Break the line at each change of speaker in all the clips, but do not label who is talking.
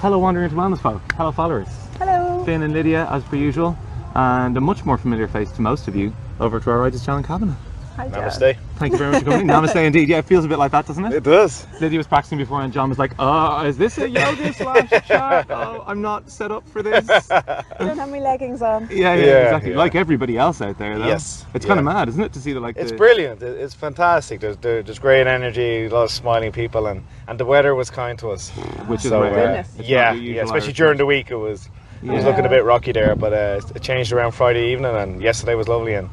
Hello Wandering into Wellness folk, hello followers.
Hello.
Finn and Lydia as per usual, and a much more familiar face to most of you over to our right is John Kavanagh.
Hi, John.
Namaste.
Thank you very much for coming. Namaste indeed. Yeah, it feels a bit like that, doesn't it?
It does.
Lydia was practicing before and John was like, oh, is this a yoga slash chat? Oh, I'm not set up for this.
I don't have my leggings on.
Yeah, exactly.
Yeah.
Like everybody else out there though.
Yes.
It's kind of mad, isn't it, to see the
It's brilliant. It's fantastic. There's great energy, a lot of smiling people, and the weather was kind to us.
Which is
So,
rare.
Goodness.
It's
Yeah,
not the usual
especially
Irish
during
thing.
the week it was
Yeah.
looking a bit rocky there, but it changed around Friday evening, and yesterday was lovely, and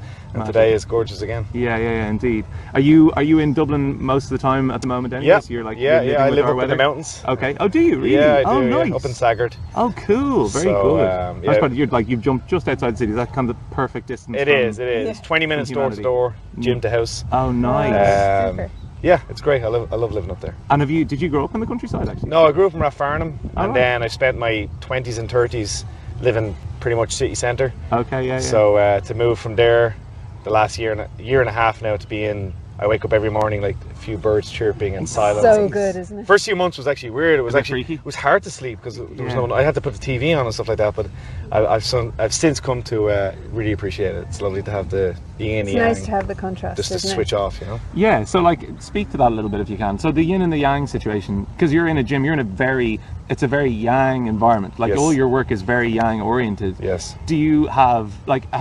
today is gorgeous again.
Yeah, indeed. Are you in Dublin most of the time at the moment anyway?
Yeah,
So you're like,
yeah.
you're living
I
with
live
our
up in
weather?
the mountains.
Okay. Oh, do you really?
Yeah, I
Oh,
do.
nice.
Yeah, up in Sagard.
Oh, cool. Very
So,
good.
yeah.
That's probably, you've jumped just outside the city. Is that kind of the perfect distance?
It
from-
is.
Yeah.
20 minutes door to
Humanity.
door, gym to house.
Oh, nice.
Super.
Yeah, it's great. I love living up there.
And did you grow up in the countryside actually?
No, I grew up in Rathfarnham,
Oh,
and
right.
then I spent my 20s and 30s living pretty much city centre.
Okay, yeah.
So to move from there, the last year and a half now to be in, I wake up every morning like a few birds chirping and silence.
So good, isn't it?
First few months was actually weird. It was
A bit
actually
freaky?
it was hard to sleep because there was
Yeah.
no. I had to put the TV on and stuff like that. But I've since come to really appreciate it. It's lovely to have the yin and
It's
yang,
nice to have the contrast,
just to
isn't
switch off. You know.
Yeah, so like speak to that a little bit if you can. So the yin and the yang situation, because you're in a gym, it's a very yang environment. Like
Yes.
all your work is very yang oriented.
Yes.
Do you have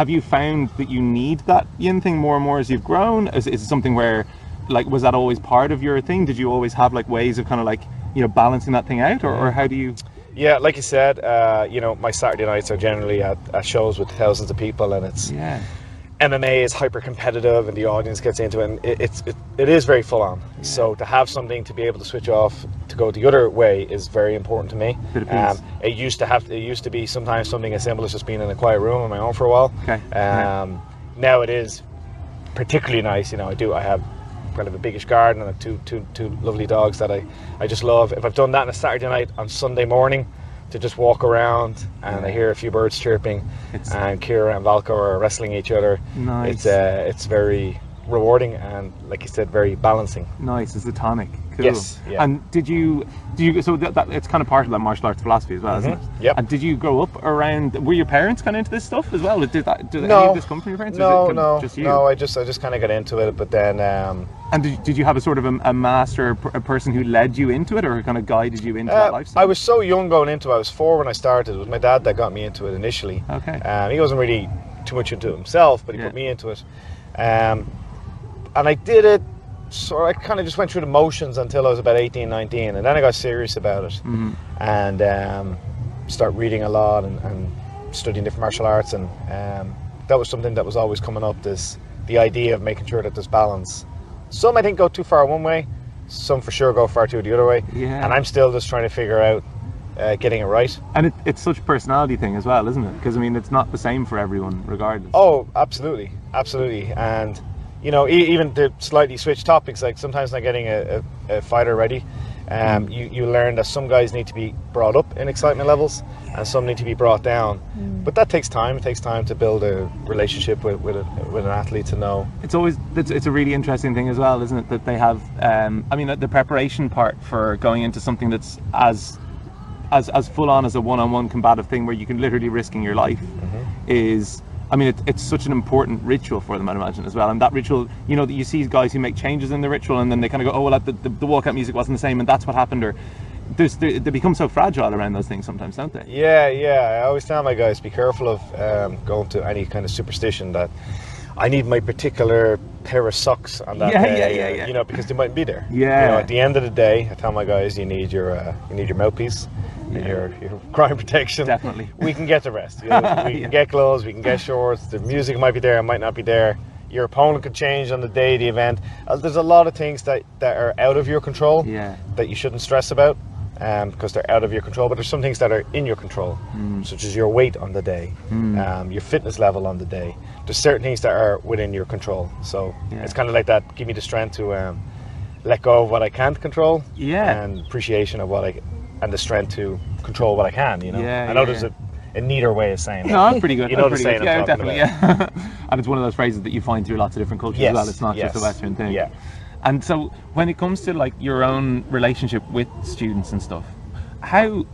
you found that you need that yin thing more and more as you've grown? Is it something where, like, was that always part of your thing? Did you always have like ways of kind of like, balancing that thing out, or how do you?
Yeah, like you said, my Saturday nights are generally at shows with thousands of people, and it's
Yeah.
MMA is hyper competitive, and the audience gets into it, and it is very full on. So to have something to be able to switch off, to go the other way, is very important to me.
Bit of peace.
It used to be sometimes something as simple as just being in a quiet room on my own for a while.
Okay.
Now it is particularly nice. I have kind of a biggish garden and two lovely dogs that I just love. If I've done that on a Saturday night, on Sunday morning, to just walk around and I hear a few birds chirping, and Kira and Valko are wrestling each other.
Nice.
It's very rewarding and, like you said, very balancing.
Nice, it's a tonic. Cool.
Yes, yeah.
And did you so that it's kind of part of that martial arts philosophy as well, isn't it?
Yep.
And did you grow up around, were your parents kind of into this stuff as well? Did any
No.
of this come from your parents? or was it kind of just you?
No. I just kind of got into it, but then
And did you have a sort of a master, a person who led you into it, or kind of guided you into that lifestyle?
I was so young going into it. I was 4 when I started. It was my dad that got me into it initially.
Okay.
He wasn't really too much into it himself, but he put me into it. And I did it, so I kind of just went through the motions until I was about 18, 19, and then I got serious about it.
Mm-hmm.
And start reading a lot and studying different martial arts, and that was something that was always coming up, the idea of making sure that there's balance. Some I think go too far one way, some for sure go far too the other way.
Yeah.
And I'm still just trying to figure out getting it right.
And it's such a personality thing as well, isn't it? Because I mean, it's not the same for everyone, regardless.
Oh, absolutely. And even to slightly switch topics, like sometimes not getting a fighter ready, you learn that some guys need to be brought up in excitement levels and some need to be brought down. But that takes time. It takes time to build a relationship with an athlete, to know.
It's a really interesting thing as well, isn't it? That they have, the preparation part for going into something that's as full on as a one-on-one combative thing where you can literally risking your life is. I mean, it's such an important ritual for them, I'd imagine, as well. And that ritual, that you see guys who make changes in the ritual and then they kind of go, oh, well, the walkout music wasn't the same and that's what happened. Or they become so fragile around those things sometimes, don't they?
Yeah. I always tell my guys, be careful of going to any kind of superstition that I need my particular pair of socks on that day.
Yeah.
Because they mightn't be there.
Yeah.
At the end of the day, I tell my guys, you need your mouthpiece. And your crime protection.
Definitely.
We can get the rest. We can get gloves, we can get shorts. The music might be there, it might not be there. Your opponent could change on the day of the event. There's a lot of things that are out of your control that you shouldn't stress about because they're out of your control. But there's some things that are in your control, such as your weight on the day, your fitness level on the day. There's certain things that are within your control. So it's kind of like that. Give me the strength to let go of what I can't control, and appreciation of and the strength to control what I can. I know there's a neater way of saying that.
No, that's pretty good.
That's
pretty good. Yeah, definitely. Yeah. And it's one of those phrases that you find through lots of different cultures as well. It's not just a Western thing.
Yeah.
And so when it comes to like your own relationship with students and stuff, how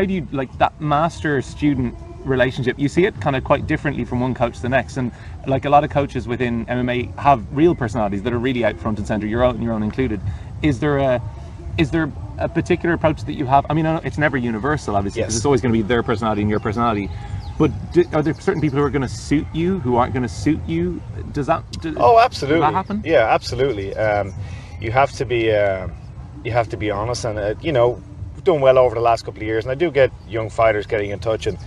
do you, like, that master-student relationship, you see it kind of quite differently from one coach to the next, and like a lot of coaches within MMA have real personalities that are really out front and center, your own included. Is there a particular approach that you have? I mean, it's never universal, obviously, because it's always going to be their personality and your personality, but are there certain people who are going to suit you, who aren't going to suit you?
Oh, absolutely.
Does that happen?
Yeah, absolutely. You have to be honest, and you know, we've done well over the last couple of years, and I do get young fighters getting in touch, and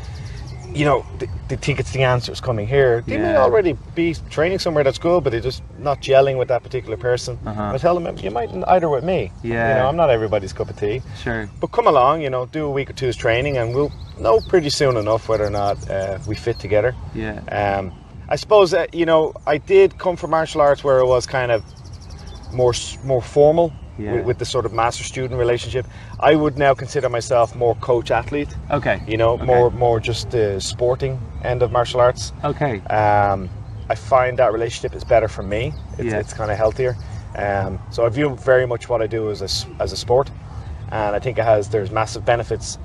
you know, they think it's the answers coming here. They may already be training somewhere that's good, but they're just not gelling with that particular person. I tell them, you mightn't either with me. You know, I'm not everybody's cup of tea.
Sure. But
come along, you know, do a week or two's training, and we'll know pretty soon enough whether or not we fit together.
Yeah.
I suppose, you know, I did come from martial arts where it was kind of more formal. With the sort of master-student relationship. I would now consider myself more coach-athlete.
Okay.
You know, more just the sporting end of martial arts.
Okay.
I find that relationship is better for me. It's kind of healthier. So I view very much what I do as a sport, and I think there's massive benefits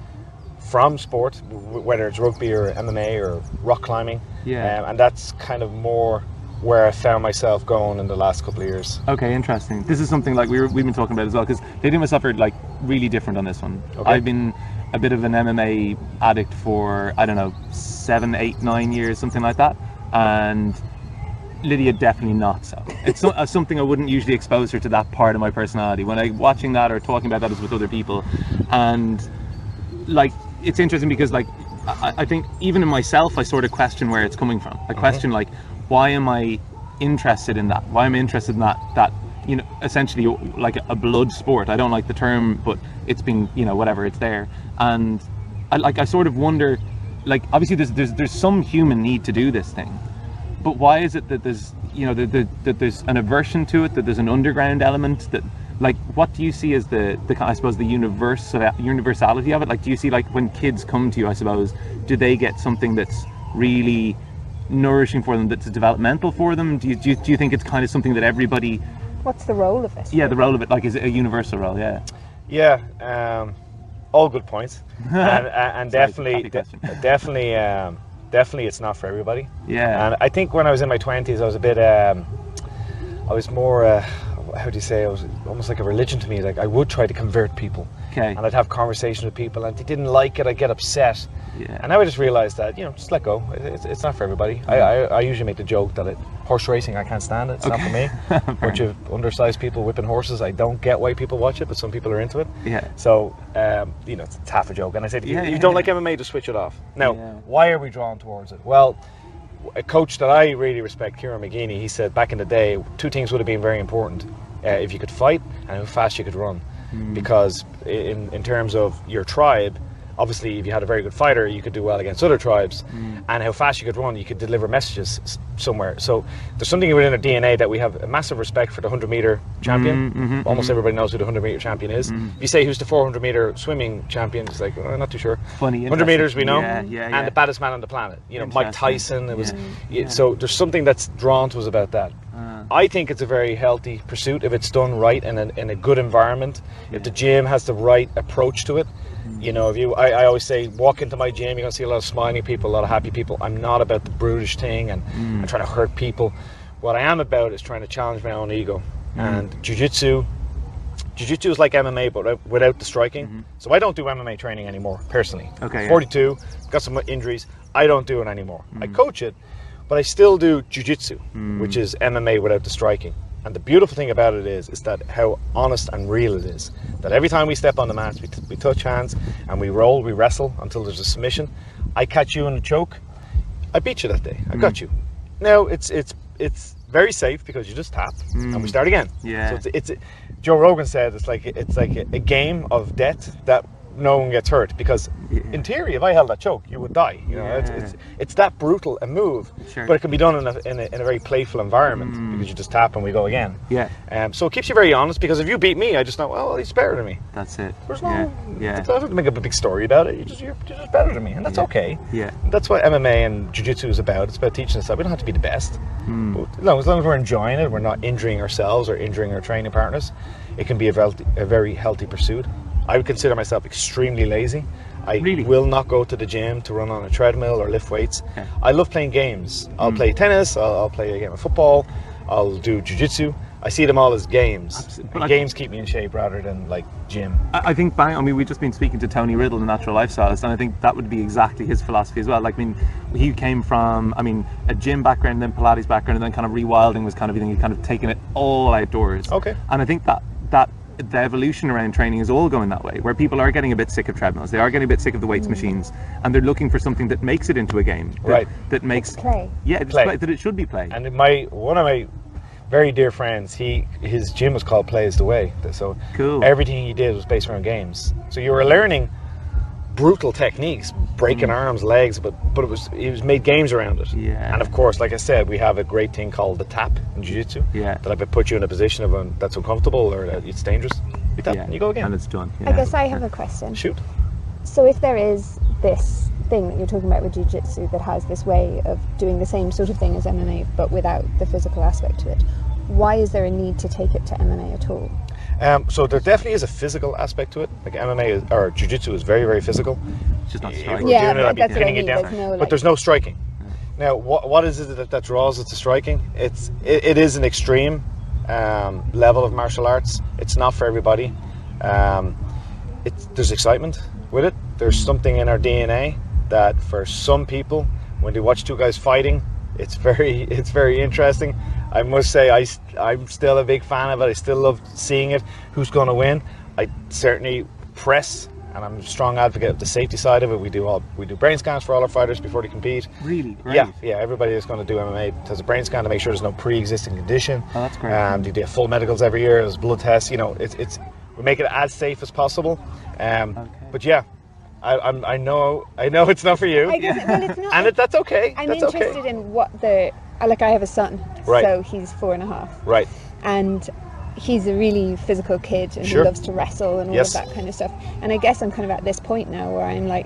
from sport, whether it's rugby or MMA or rock climbing. And that's kind of more where I found myself going in the last couple of years. Okay,
interesting. This is something like we've been talking about as well, because Lady and myself are like really different on this one. Okay. I've been a bit of an MMA addict for, I don't know, 7, 8, 9 years, something like that, and Lydia definitely not so. It's something I wouldn't usually expose her to, that part of my personality. When I'm watching that or talking about that is with other people, and like it's interesting because like I think even in myself I sort of question where it's coming from. I question like, why am I interested in that? Why am I interested in that, you know, essentially like a blood sport? I don't like the term, but it's been, you know, whatever, it's there. And I sort of wonder, like, obviously there's some human need to do this thing, but why is it that there's, you know, that there's an aversion to it, that there's an underground element, that, like, what do you see as the I suppose the universality of it? Like, do you see, like, when kids come to you, I suppose, do they get something that's really nourishing for them, that's developmental for them? Do you think it's kind of something that everybody...
What's the role of it?
Yeah, the role of it, like, is it a universal role?
Yeah, all good points. and
Sorry,
definitely it's not for everybody.
Yeah.
And I think when I was in my 20s, I was a bit I was more how do you say, it was almost like a religion to me. Like, I would try to convert people.
Okay.
And I'd have conversations with people, and if they didn't like it, I'd get upset.
Yeah.
And now I just realised that, you know, just let go. It's not for everybody. I usually make the joke that horse racing, I can't stand it. It's not for me. A bunch of undersized people whipping horses. I don't get why people watch it, but some people are into it.
Yeah.
So, you know, it's half a joke. And I said, if you don't like MMA, just switch it off. Now, why are we drawn towards it? Well, a coach that I really respect, Kieran McGeeney, he said back in the day, two things would have been very important. If you could fight and how fast you could run. Because in terms of your tribe, obviously if you had a very good fighter, you could do well against other tribes. And how fast you could run, you could deliver messages somewhere. So there's something within our DNA that we have a massive respect for the 100-meter champion. Almost everybody knows who the 100-meter champion is. If you say who's the 400-meter swimming champion, it's like, I'm not too sure.
Funny.
100 meters we know.
And
the baddest man on the planet, you know, Mike Tyson. It was so there's something that's drawn to us about that. I think it's a very healthy pursuit if it's done right and in a good environment. If the gym has the right approach to it. You know, I always say, walk into my gym, you're going to see a lot of smiling people, a lot of happy people. I'm not about the brutish thing and trying to hurt people. What I am about is trying to challenge my own ego. And Jujutsu is like MMA, but without the striking. So I don't do MMA training anymore, personally.
Okay.
42, got some injuries. I don't do it anymore. I coach it, but I still do Jujutsu, which is MMA without the striking. And the beautiful thing about it is that how honest and real it is. That every time we step on the mats, we touch hands and we roll, we wrestle until there's a submission. I catch you in the choke, I beat you that day. I got you. Now it's very safe because you just tap and we start again.
Yeah.
So it's Joe Rogan said it's like a game of death that no one gets hurt, because in theory, if I held that choke, you would die. You know, it's that brutal a move, but it can be done in a very playful environment because you just tap and we go again. So it keeps you very honest, because if you beat me, I just know, well, he's better than me.
That's it.
There's no, I don't have to make up a big story about it. You're just better than me, and that's okay. That's what MMA and Jiu-Jitsu is about. It's about teaching us that we don't have to be the best. But, as long as we're enjoying it, we're not injuring ourselves or injuring our training partners, it can be a very healthy pursuit. I would consider myself extremely lazy. I
Really?
will not go to the gym to run on a treadmill or lift weights.
Okay.
I love playing games. I'll play tennis, I'll play a game of football, I'll do jiu-jitsu. I see them all as games. And games keep me in shape rather than like gym.
I think, I mean, we've just been speaking to Tony Riddle, the natural lifestylist, and I think that would be exactly his philosophy as well. Like, I mean, he came from, I mean, a gym background, then Pilates background, and then kind of rewilding was kind of, he kind of taken it all outdoors.
Okay.
And I think that the evolution around training is all going that way, where people are getting a bit sick of treadmills, they are getting a bit sick of the weights machines, and they're looking for something that makes it into a game. That makes
play.
Yeah, play. That it should be play.
And one of my very dear friends, his gym was called Play is the Way. So
cool.
Everything he did was based around games. So you were learning brutal techniques, breaking arms, legs, but it was made games around it.
Yeah.
And of course, like I said, we have a great thing called the tap in Jiu-Jitsu.
Yeah.
That if I put you in a position of that's uncomfortable or that it's dangerous, you tap and you go again.
And it's done.
I guess I have a question.
Shoot.
So if there is this thing that you're talking about with Jiu-Jitsu that has this way of doing the same sort of thing as MMA but without the physical aspect to it, why is there a need to take it to MMA at all?
So there definitely is a physical aspect to it. Like MMA or Jiu-Jitsu is very, very physical.
It's just not striking.
Yeah,
doing it, I'd be
that's what I
pinning it
mean.
down.
There's no,
But there's no striking. Now, what is it that draws it to striking? It is an extreme level of martial arts. It's not for everybody. There's excitement with it. There's something in our DNA that for some people, when they watch two guys fighting, it's very interesting. I must say, I'm still a big fan of it. I still love seeing it. Who's going to win? I certainly press, and I'm a strong advocate of the safety side of it. We do brain scans for all our fighters before they compete.
Really? Great.
Yeah. Everybody that's going to do MMA has a brain scan to make sure there's no pre-existing condition.
Oh, that's great.
They do full medicals every year. There's blood tests. You know, we make it as safe as possible.
Okay.
But yeah. I know it's not for you,
Well, it's not.
and that's okay.
I'm
that's
interested
okay.
in what I have a son,
Right.
so he's 4.5,
Right.
and he's a really physical kid, and
Sure.
he loves to wrestle and all
Yes.
of that kind of stuff. And I guess I'm kind of at this point now where I'm like,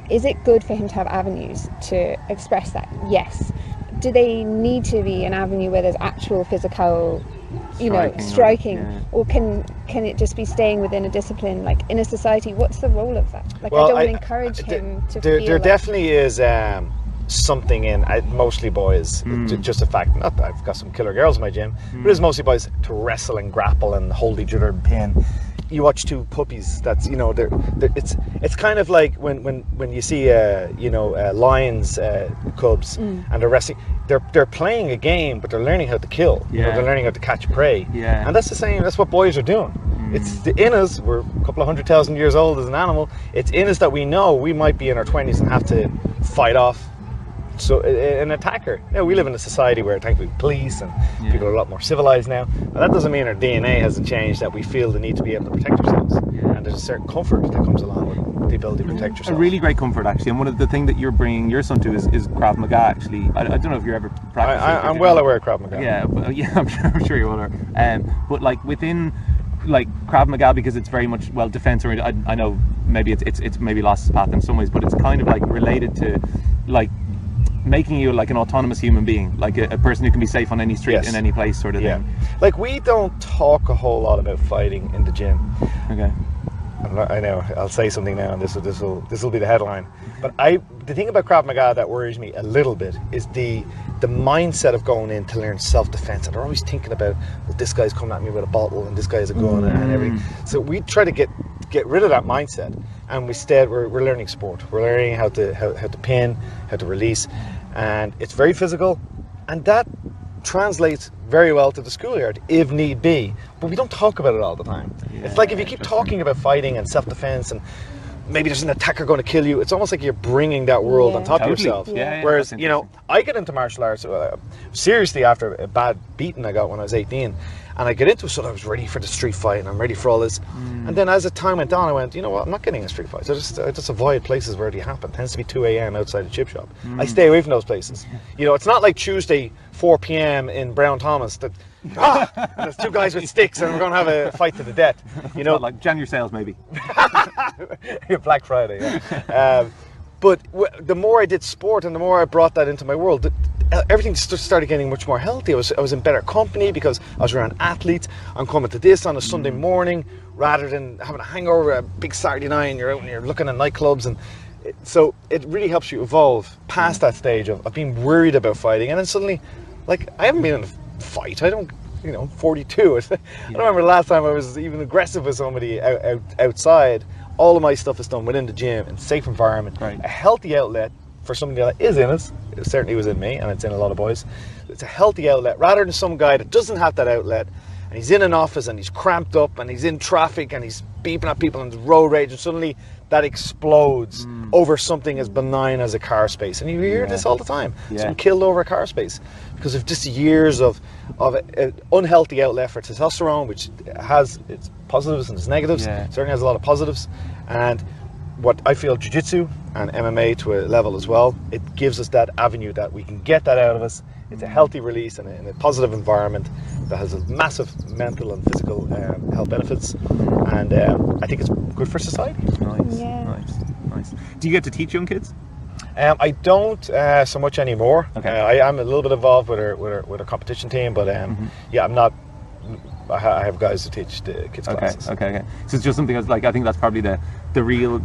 is it good for him to have avenues to express that? Yes. Do they need to be an avenue where there's actual physical, striking, or can it just be staying within a discipline, like in a society? What's the role of that? Like,
Well,
I don't want to encourage him to feel
there
like,
definitely is something in mostly boys. Just a fact. Not that I've got some killer girls in my gym, but it's mostly boys to wrestle and grapple and hold each other and pin. You watch two puppies. That's it's kind of like when you see lions, cubs, and they're wrestling. They're playing a game, but they're learning how to kill.
Yeah.
They're learning how to catch prey.
Yeah.
And that's the same. That's what boys are doing. It's in us. We're a couple of 100,000 years old as an animal. It's in us that we know we might be in our 20s and have to fight off an attacker. We live in a society where thankfully police and people are a lot more civilized now. But that doesn't mean our DNA hasn't changed, that we feel the need to be able to protect ourselves. And there's a certain comfort that comes along with the ability to protect yourself.
A really great comfort, actually. And one of the things that you're bringing your son to is Krav Maga, actually. I don't know if you're ever practicing.
I'm well aware of Krav Maga.
Yeah, I'm sure you are. But like within Krav Maga, because it's very much defense oriented. I know maybe it's maybe lost its path in some ways, but it's kind of like related to like making you like an autonomous human being, like a person who can be safe on any street in any place, sort of thing.
Like, we don't talk a whole lot about fighting in the gym.
Okay.
I know I'll say something now, and this will be the headline. But the thing about Krav Maga that worries me a little bit is the mindset of going in to learn self-defense, and they're always thinking about, well, this guy's coming at me with a bottle, and this guy has a gun, and everything. So we try to get rid of that mindset, and instead we're learning sport. We're learning how to pin, how to release, and it's very physical, and that translates very well to the schoolyard if need be, but we don't talk about it all the time. It's like if you keep talking about fighting and self-defense and maybe there's an attacker going to kill you, it's almost like you're bringing that world on top of yourself. Whereas I get into martial arts seriously after a bad beating I got when I was 18, and I get into it so that I was ready for the street fight and I'm ready for all this. And then as the time went on, I went, you know what, I'm not getting a street fight. So I just avoid places where they happen. It tends to be 2 a.m. outside the chip shop. I stay away from those places. It's not like Tuesday 4 p.m. in Brown Thomas that there's two guys with sticks and we're going to have a fight to the death.
Like January sales maybe.
Black Friday. But the more I did sport and the more I brought that into my world, everything just started getting much more healthy. I was in better company because I was around athletes. I'm coming to this on a Sunday morning rather than having a hangover a big Saturday night and you're out and you're looking at nightclubs. And so it really helps you evolve past that stage of being worried about fighting. And then suddenly, like, I haven't been in a fight. I don't, 42. I don't remember the last time I was even aggressive with somebody outside. All of my stuff is done within the gym in a safe environment, a healthy outlet for somebody that is in it. It certainly was in me, and it's in a lot of boys. It's a healthy outlet rather than some guy that doesn't have that outlet and he's in an office and he's cramped up and he's in traffic and he's beeping at people on the road rage, and suddenly that explodes over something as benign as a car space. And you hear this all the time. Someone killed over a car space because of just years of an unhealthy outlet for testosterone, which has its positives and its negatives. Certainly has a lot of positives. And what I feel Jiu-Jitsu and MMA to a level as well, it gives us that avenue that we can get that out of us. It's a healthy release and in a positive environment that has a massive mental and physical health benefits, and I think it's good for society.
Nice. Do you get to teach young kids?
I don't so much anymore. I am a little bit involved with our competition team, but I'm not. I have guys who teach the kids classes.
Okay. So it's just something that's like, I think that's probably the real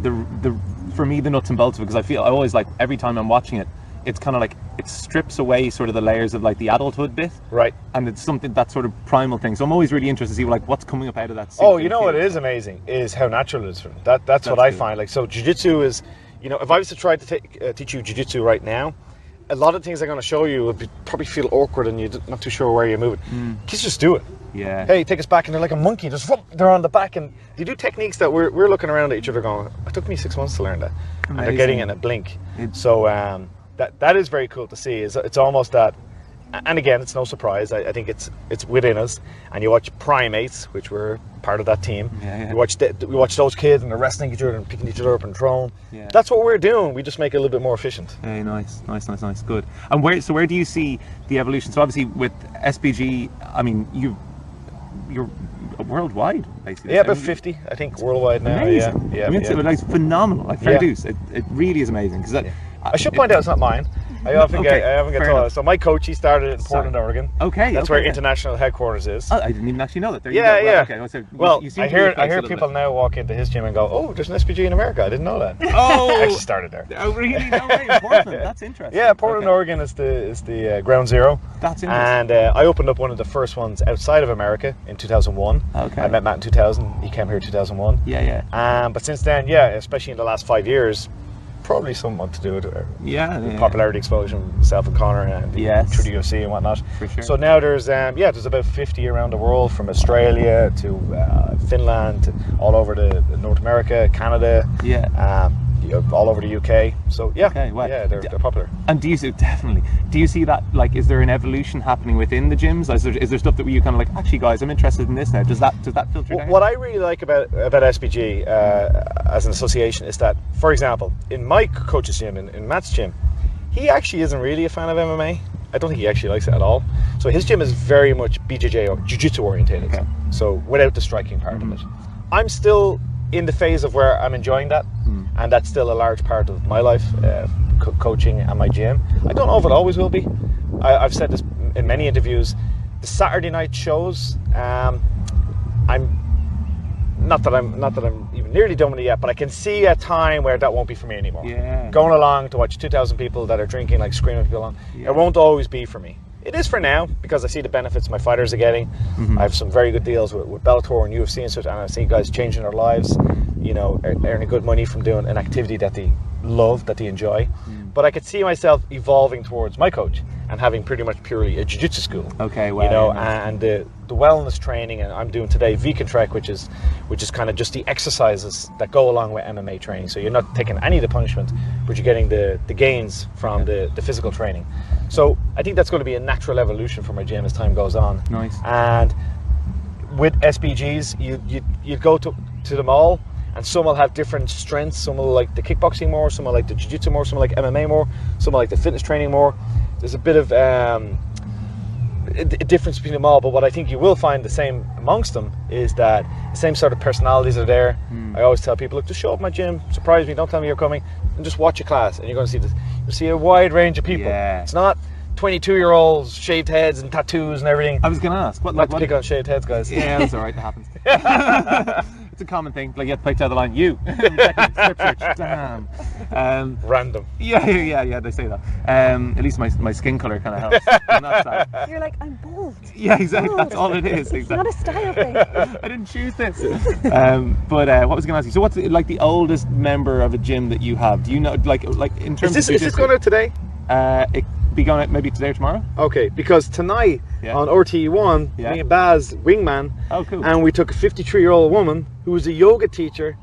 for me the nuts and bolts of it, because I always like every time I'm watching it, it's kind of like it strips away sort of the layers of like the adulthood bit,
right?
And it's something that sort of primal thing. So I'm always really interested to see like what's coming up out of that.
What is amazing is how natural it is. That's what I find. Like, so Jiu-Jitsu is, if I was to try to teach you Jiu-Jitsu right now, a lot of things I'm going to show you would probably feel awkward and you're not too sure where you're moving. Kids just do it.
Yeah.
Hey, take us back, and they're like a monkey. Just they're on the back, and they do techniques that we're looking around at each other going, it took me 6 months to learn that. Amazing. And they're getting it in a blink. So that is very cool to see. It's almost that, and again, it's no surprise. I think it's within us. And you watch primates, which were part of that team. We watch those kids and they're wrestling each other and picking each other up and throwing. That's what we're doing. We just make it a little bit more efficient.
Hey, nice, good. And where do you see the evolution? So obviously with SBG, I mean, you're worldwide basically.
Yeah, about 50, I think, worldwide now.
Amazing. I mean, it's phenomenal. Like, fair dues. It really is amazing, because
I should point out it's not mine. I often get told. So my coach, he started in Portland, Oregon. That's where international headquarters is.
I didn't even actually know that. There you
go. I hear people now walk into his gym and go, "Oh, there's an SBG in America. I didn't know that." I actually started there.
Oh, really? No way. Portland. That's interesting.
Yeah, Portland, Oregon is the ground zero.
That's interesting.
And I opened up one of the first ones outside of America in 2001. I met Matt in 2000. He came here in 2001. But since then, especially in the last 5 years, probably somewhat to do with popularity explosion, myself and Conor, and through the UFC and whatnot.
For sure.
So now there's about 50 around the world, from Australia to Finland, to all over the North America, Canada, all over the UK. So they're popular.
And do you see that, like, is there an evolution happening within the gyms? Is there stuff that you kind of like, actually guys, I'm interested in this now? Does that filter down?
What I really like about SBG as an association is that, for example, in my coach's gym, in Matt's gym, he actually isn't really a fan of MMA. I don't think he actually likes it at all. So his gym is very much BJJ or Jiu-Jitsu orientated. So without the striking part of it. I'm still in the phase of where I'm enjoying that, and that's still a large part of my life, coaching and my gym. I don't know if it always will be. I've said this in many interviews. The Saturday night shows, I'm not that I'm even nearly done with it yet, but I can see a time where that won't be for me anymore. Going along to watch 2,000 people that are drinking, like screaming people on, it won't always be for me. It is for now, because I see the benefits my fighters are getting. I have some very good deals with Bellator and UFC and such, and I see guys changing their lives, earning good money from doing an activity that they love, that they enjoy. But I could see myself evolving towards my coach and having pretty much purely a jiu-jitsu school. And the wellness training, and I'm doing today Vegan Trek, which is kind of just the exercises that go along with MMA training. So you're not taking any of the punishment, but you're getting the gains from the physical training. So I think that's going to be a natural evolution for my gym as time goes on.
Nice.
And with SBGs, you go to them all, and some will have different strengths. Some will like the kickboxing more, some will like the jiu-jitsu more, some will like MMA more, some will like the fitness training more. There's a bit of a difference between them all, but what I think you will find the same amongst them is that the same sort of personalities are there. I always tell people, look, just show up at my gym, surprise me, don't tell me you're coming, and just watch a class, and you're going to see a wide range of people. It's not 22-year-olds, shaved heads and tattoos and everything.
I was going to ask. What,
Not to pick on shaved heads, guys.
Yeah, that's all right. That happens. It's a common thing. Like, you have to pick out the line. You. Strip search. Damn.
Random.
Yeah. They say that. At least my skin color kind of helps on that side.
You're like, I'm bald.
Yeah, exactly.
Bald.
That's all it is. Exactly.
It's not a style thing.
I didn't choose this. But what was I going to ask you? So, what's like the oldest member of a gym that you have? Do you know, like in terms
is
of
this going out today?
It be going out maybe today or tomorrow.
Okay, because tonight on RTE1, me and Baz, wingman, and we took a 53-year-old woman who was a yoga teacher,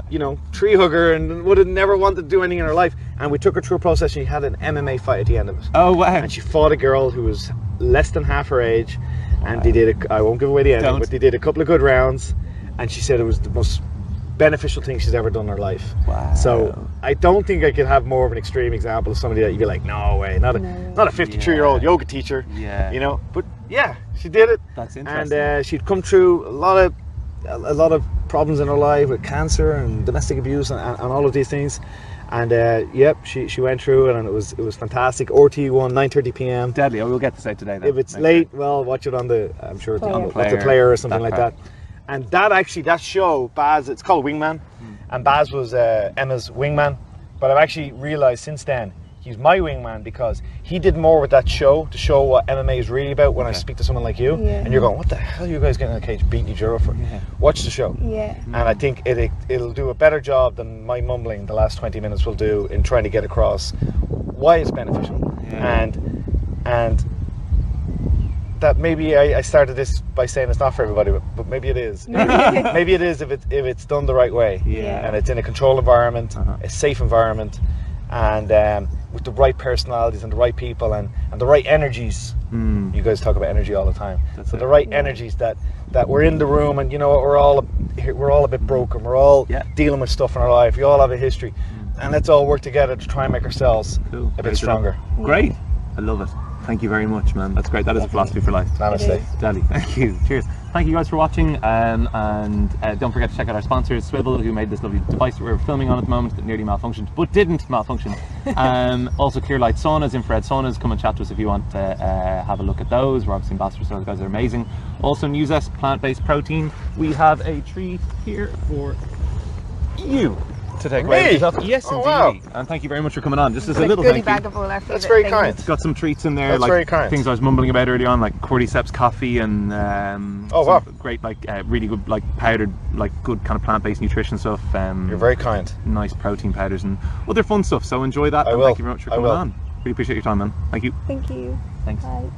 you know, tree hugger, and would have never wanted to do anything in her life, and we took her through a process. She had an MMA fight at the end of it.
Oh wow!
And she fought a girl who was less than half her age, and they did I won't give away the ending, but they did a couple of good rounds, and she said it was the most beneficial thing she's ever done in her life.
Wow.
So I don't think I could have more of an extreme example of somebody that you'd be like, no way, not a 53-year-old yoga teacher. Yeah. You know, but yeah, she did it.
That's interesting.
And she'd come through a lot of problems in her life with cancer and domestic abuse and all of these things. And she went through it, and it was fantastic. RT1, 9:30 p.m.
Deadly. We'll get this out today then.
If it's late, well, watch it on the player or something like that. And that show, Baz, it's called Wingman, and Baz was Emma's wingman. But I've actually realised since then, he's my wingman because he did more with that show to show what MMA is really about when I speak to someone like you. Yeah. And you're going, what the hell are you guys getting in the cage beating each other for? Yeah. Watch the show. Yeah. And I think it'll do a better job than my mumbling the last 20 minutes will do in trying to get across why it's beneficial. Yeah. And that maybe I started this by saying it's not for everybody, but maybe it is. Maybe it is if it's done the right way. Yeah. And it's in a controlled environment, a safe environment, and with the right personalities and the right people and the right energies. You guys talk about energy all the time. The right energies that we're in the room, and you know what, we're all a bit broken. We're all dealing with stuff in our life. We all have a history, and let's all work together to try and make ourselves a bit stronger.
Great. I love it. Thank you very much, man. That's great. That is a philosophy for life.
Namaste.
Daddy. Thank you. Cheers. Thank you guys for watching, and don't forget to check out our sponsors, Swivel, who made this lovely device that we're filming on at the moment that nearly malfunctioned, but didn't malfunction. Also, Clear Light Saunas, infrared saunas. Come and chat to us if you want to have a look at those. We're obviously ambassadors, so those guys are amazing. Also, Newzest plant-based protein. We have a treat here for you to take away. Yes, indeed. Wow. And thank you very much for coming on. Just as a little thank you.
Bag of all our
That's very kind.
It's got some treats in there.
That's
like
very kind.
Things I was mumbling about earlier on, like cordyceps coffee and great really good powdered good kind of plant-based nutrition stuff.
You're very kind.
Nice protein powders and other fun stuff. So enjoy that.
I will.
Thank you very much for coming on. Really appreciate your time, man. Thank you.
Thank you.
Thanks.
Bye.